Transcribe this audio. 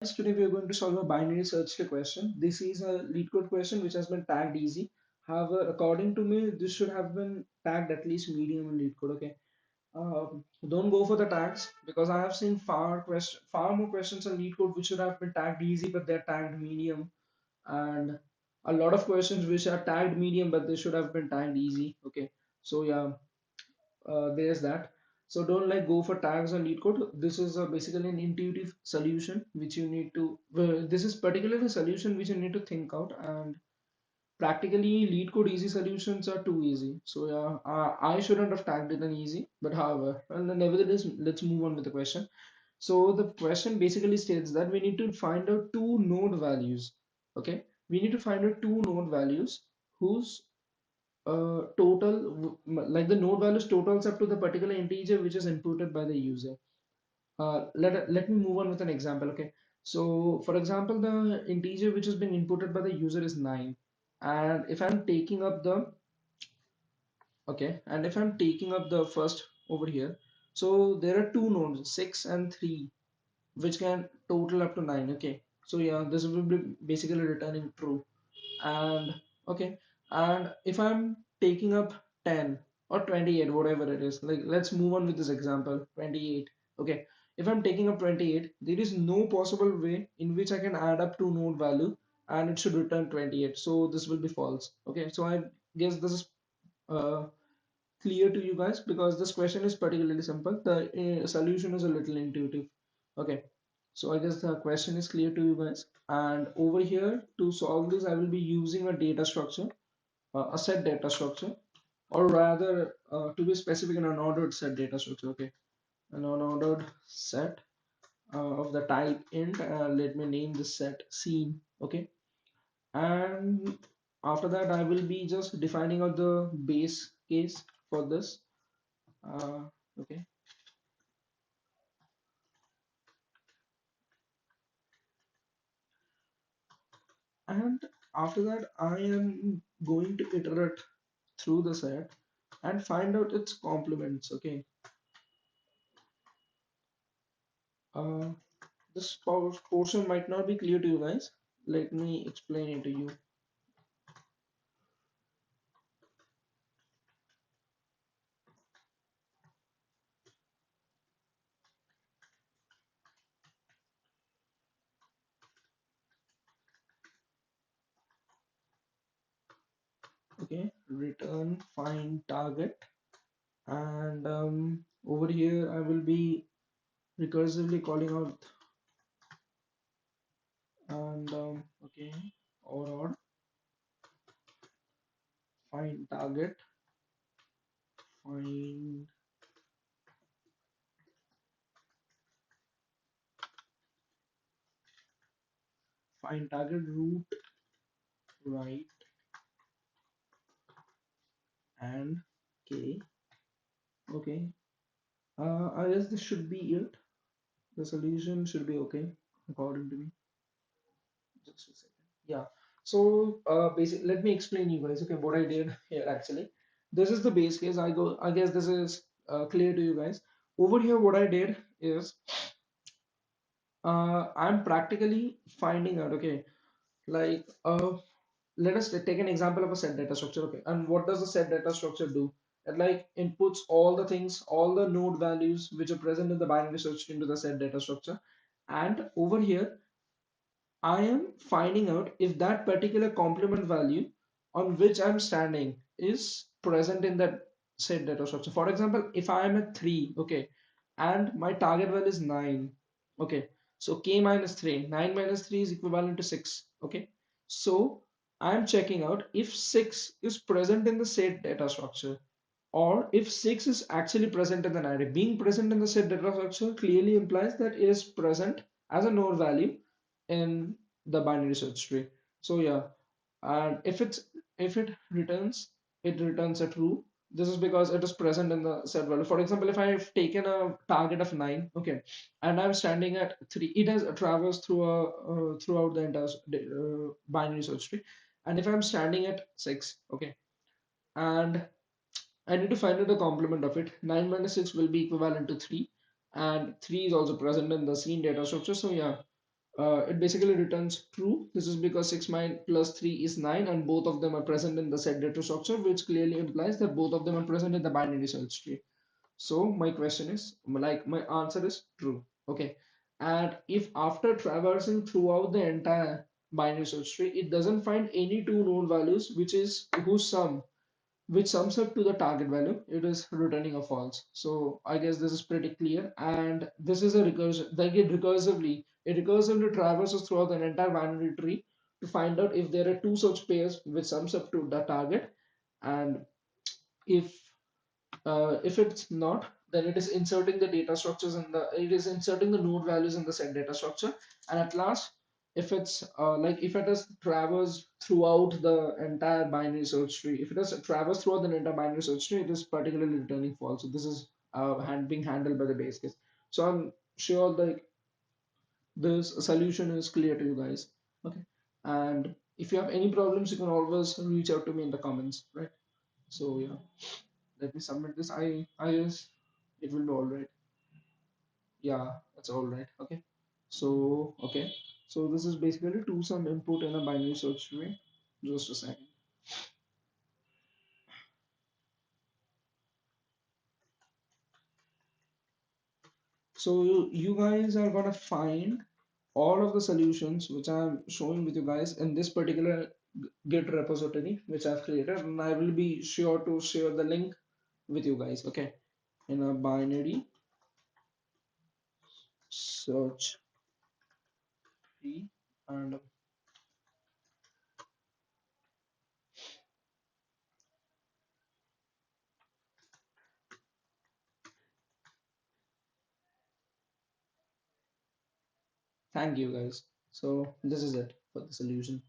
Today we are going to solve a binary search tree question. This is a LeetCode question which has been tagged easy. However, according to me, this should have been tagged at least medium in LeetCode. Okay. Don't go for the tags because I have seen far more questions in LeetCode which should have been tagged easy, but they're tagged medium, and a lot of questions which are tagged medium, but they should have been tagged easy. Okay. So yeah, there's that. So don't like go for tags on LeetCode. This is basically an intuitive solution which you need to. Well, this is particularly a solution which you need to think out, and practically LeetCode easy solutions are too easy. So yeah, I shouldn't have tagged it an easy, but however, and then nevertheless, let's move on with the question. So the question basically states that we need to find out two node values. Okay, we need to find out two node values whose like the node values totals up to the particular integer which is inputted by the user. Let me move on with an example. Okay, so for example, the integer which is being inputted by the user is 9, and if I'm taking up the okay, and if I'm taking up the first over here, so there are two nodes, 6 and 3, which can total up to 9. Okay, so yeah, this will be basically returning true. And okay, and if I'm taking up 10 or 28, whatever it is, like let's move on with this example, 28. Okay, if I'm taking up 28, there is no possible way in which I can add up to node value and it should return 28, so this will be false. Okay, so I guess this is uh, clear to you guys because this question is particularly simple. The solution is a little intuitive. Okay, so I guess the question is clear to you guys. And over here to solve this, I will be using a data structure, a set data structure, or rather, to be specific, an unordered set data structure. Okay, an unordered set of the type int. Let me name this set scene. Okay, and after that, I will be just defining out the base case for this. Uh, okay, and after that, I am going to iterate through the set and find out its complements. Okay, uh, this portion might not be clear to you guys. Let me explain it to you. Okay, return find target, and over here I will be recursively calling out and okay, or find target, find find target root right and k. Okay, I guess this should be it. The solution should be okay according to me. Just a second. Yeah. So basic. Let me explain you guys. Okay, what I did here actually. This is the base case. I guess this is clear to you guys. Over here, what I did is I'm practically finding out. Okay, like let us take an example of a set data structure. Okay, and what does the set data structure do? It like inputs all the things, all the node values which are present in the binary search into the set data structure, and over here I am finding out if that particular complement value on which I'm standing is present in that set data structure. For example, if I am at 3, okay, and my target value is 9, okay, so k minus 3, 9 minus 3 is equivalent to 6, okay. So I'm checking out if 6 is present in the set data structure or if 6 is actually present in the array. Being present in the set data structure clearly implies that it is present as a node value in the binary search tree. So yeah, and if it returns a true. This is because it is present in the set value. For example, if I have taken a target of 9, okay, and I'm standing at 3, it has traversed throughout the entire binary search tree. And if I'm standing at 6, okay, and I need to find out the complement of it. 9 minus 6 will be equivalent to 3, and 3 is also present in the scene data structure. So yeah, It basically returns true. This is because 6 plus 3 is 9, and both of them are present in the set data structure, which clearly implies that both of them are present in the binary search tree. So my question is, like, my answer is true. Okay. And if after traversing throughout the entire binary search tree, it doesn't find any two known values, whose sum which sums up to the target value, it is returning a false. So I guess this is pretty clear. And this is a recursion, like it recursively traverses throughout an entire binary tree to find out if there are two such pairs which sums up to the target. And if if it's not, then it is inserting the data structures in the it is inserting the node values in the set data structure. And at last, if it has traversed throughout the entire binary search tree, if it has traversed throughout the entire binary search tree, it is particularly returning false. So this is being handled by the base case. So I'm sure that this solution is clear to you guys. Okay. And if you have any problems, you can always reach out to me in the comments, right? So yeah, let me submit this. I guess it will be all right. Yeah, that's all right. Okay. So okay. So this is basically to some input in a binary search tree. Just a second. So you guys are gonna find all of the solutions which I'm showing with you guys in this particular Git repository which I've created, and I will be sure to share the link with you guys. Okay, in a binary search tree. And thank you guys. So this is it for the solution.